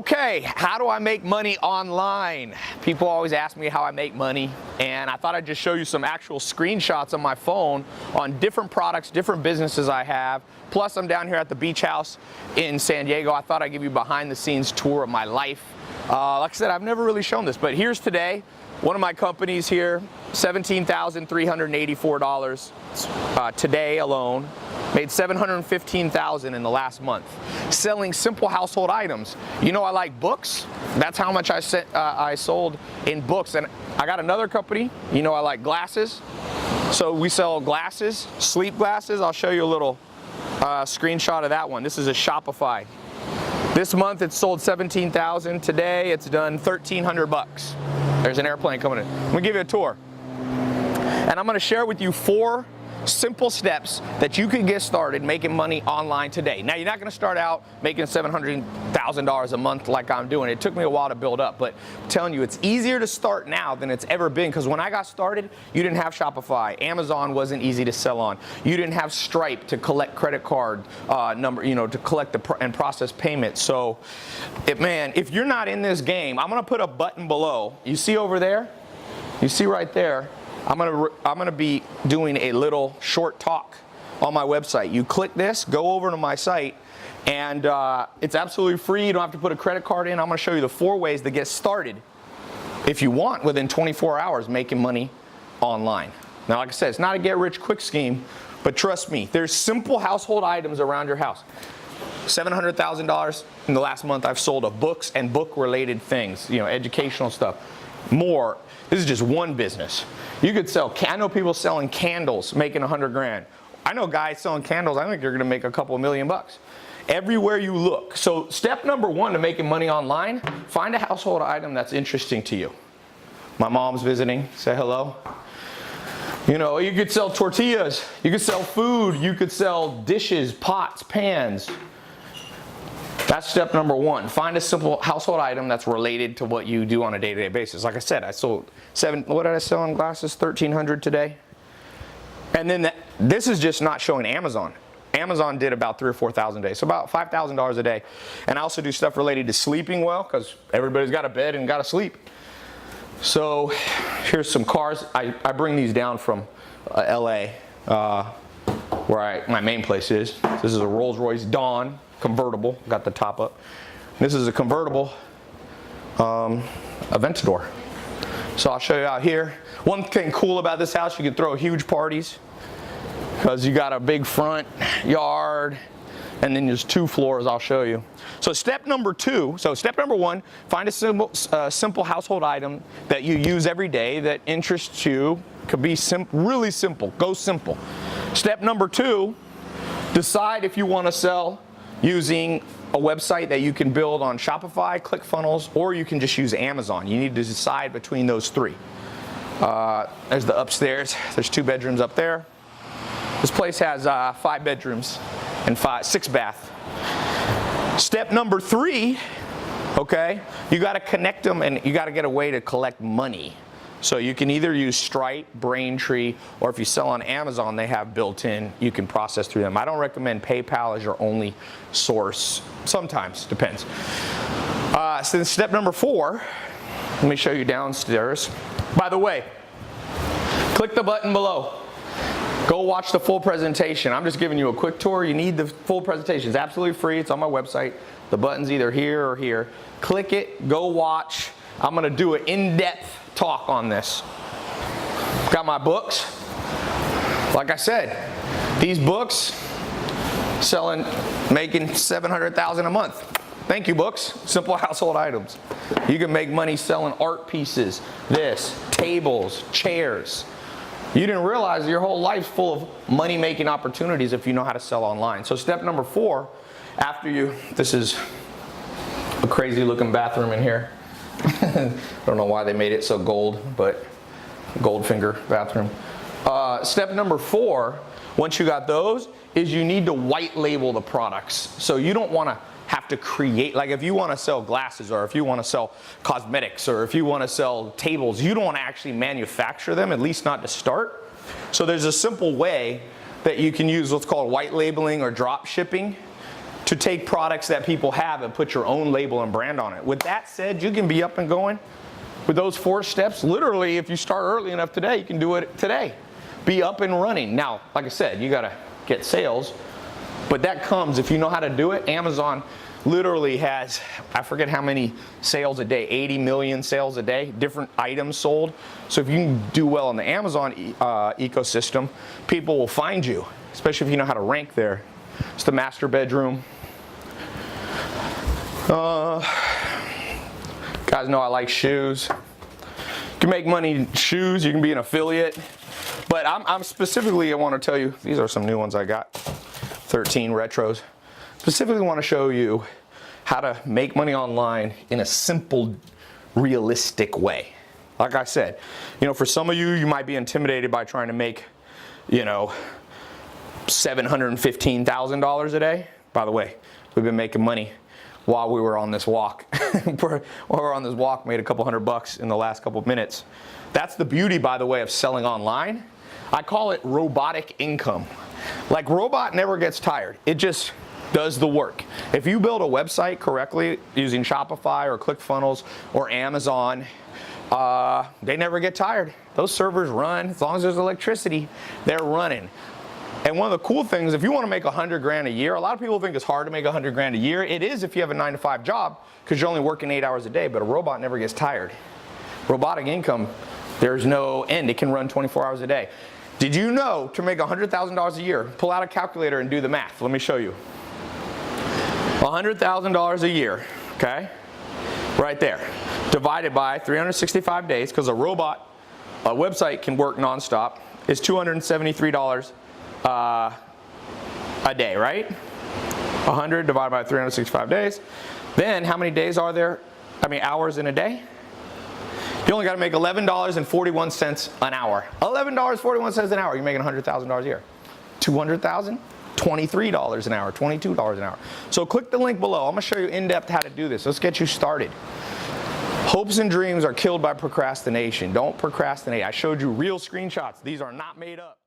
Okay, how do I make money online? People always ask me how I make money, and I thought I'd just show you some actual screenshots on my phone on different products, different businesses I have. Plus, I'm down here at the beach house in San Diego. I thought I'd give you a behind the scenes tour of my life. Like I said, I've never really shown this, but here's today. One of my companies here, $17,384 today alone. Made $715,000 in the last month, selling simple household items. You know I like books. That's how much I sold in books. And I got another company. You know I like glasses. So we sell glasses, sleep glasses. I'll show you a little screenshot of that one. This is a Shopify. This month it sold $17,000. Today it's done $1,300 bucks. There's an airplane coming in. I'm gonna give you a tour. And I'm gonna share with you 4 simple steps that you can get started making money online today. Now, you're not going to start out making $700,000 a month like I'm doing. It took me a while to build up, but I'm telling you, it's easier to start now than it's ever been, because when I got started, you didn't have Shopify. Amazon wasn't easy to sell on. You didn't have Stripe to collect credit card to collect and process payments. So, man, if you're not in this game, I'm going to put a button below. You see over there? You see right there? I'm gonna be doing a little short talk on my website. You click this, go over to my site, and it's absolutely free. You don't have to put a credit card in. I'm gonna show you the 4 ways to get started, if you want, within 24 hours making money online. Now, like I said, it's not a get-rich-quick scheme, but trust me, there's simple household items around your house. $700,000 in the last month I've sold of books and book-related things, educational stuff. More. This is just one business. You could sell, I know people selling candles making 100 grand. I know guys selling candles, I think you're gonna make a couple $1,000,000 bucks. Everywhere you look. So step number 1 to making money online, find a household item that's interesting to you. My mom's visiting, say hello. You could sell tortillas, you could sell food, you could sell dishes, pots, pans. That's step number 1. Find a simple household item that's related to what you do on a day-to-day basis. Like I said, I sold what did I sell in glasses? $1,300 today. And then this is just not showing Amazon. Amazon did about $3,000 or $4,000 a day, so about $5,000 a day. And I also do stuff related to sleeping well, because everybody's got a bed and got to sleep. So here's some cars. I bring these down from LA, where my main place is. This is a Rolls-Royce Dawn convertible, got the top up. This is a convertible Aventador. So I'll show you out here. One thing cool about this house, you can throw huge parties because you got a big front yard, and then there's 2 floors. I'll show you. So step number 2. So step number 1, find a simple household item that you use every day that interests you. Could be really simple. Go simple. Step number 2, decide if you want to sell using a website that you can build on Shopify, ClickFunnels, or you can just use Amazon. You need to decide between those 3. There's the upstairs. There's 2 bedrooms up there. This place has 5 bedrooms and 6 bath. Step number 3, okay, you got to connect them, and you got to get a way to collect money. So you can either use Stripe, Braintree, or if you sell on Amazon, they have built-in, you can process through them. I don't recommend PayPal as your only source. Sometimes, depends. So then step number 4, let me show you downstairs. By the way, click the button below. Go watch the full presentation. I'm just giving you a quick tour. You need the full presentation. It's absolutely free. It's on my website. The button's either here or here. Click it, go watch. I'm gonna do an in-depth talk on this. Got my books. Like I said, these books making $700,000 a month. Thank you, books. Simple household items. You can make money selling art pieces, tables, chairs. You didn't realize your whole life's full of money-making opportunities if you know how to sell online. So step number 4, this is a crazy looking bathroom in here. I don't know why they made it so gold, but Goldfinger bathroom. Step number 4, once you got those, is you need to white label the products. So you don't want to have to create, like if you want to sell glasses, or if you want to sell cosmetics, or if you want to sell tables, you don't want to actually manufacture them, at least not to start. So there's a simple way that you can use what's called white labeling or drop shipping. to take products that people have and put your own label and brand on it. With that said, you can be up and going with those 4 steps. Literally, if you start early enough today, you can do it today. Be up and running. Now, like I said, you gotta get sales, but that comes if you know how to do it. Amazon literally has, I forget how many sales a day, 80 million sales a day, different items sold. So if you can do well in the Amazon ecosystem, people will find you, especially if you know how to rank there. It's the master bedroom. Guys know I like shoes. You can make money in shoes, you can be an affiliate. But I'm specifically, I want to tell you, these are some new ones I got, 13 retros. Specifically want to show you how to make money online in a simple, realistic way. Like I said, you know, for some of you, you might be intimidated by trying to make, you know, $715,000 a day. By the way, we've been making money while we were on this walk. While we were on this walk, made a couple $100 in the last couple of minutes. That's the beauty, by the way, of selling online. I call it robotic income. Like, robot never gets tired. It just does the work. If you build a website correctly using Shopify or ClickFunnels or Amazon, they never get tired. Those servers run. As long as there's electricity, they're running. And one of the cool things, if you want to make 100 grand a year, a lot of people think it's hard to make 100 grand a year. It is if you have a 9-to-5 job, because you're only working 8 hours a day, but a robot never gets tired. Robotic income, there's no end. It can run 24 hours a day. Did you know to make $100,000 a year, pull out a calculator and do the math. Let me show you. $100,000 a year, okay? Right there. Divided by 365 days, because a website can work nonstop, is $273 a day, right? 100 divided by 365 days. Then how many days are there? Hours in a day? You only got to make $11.41 an hour. $11.41 an hour. You're making $100,000 a year. 200,000? $23 an hour, $22 an hour. So click the link below. I'm going to show you in depth how to do this. Let's get you started. Hopes and dreams are killed by procrastination. Don't procrastinate. I showed you real screenshots. These are not made up.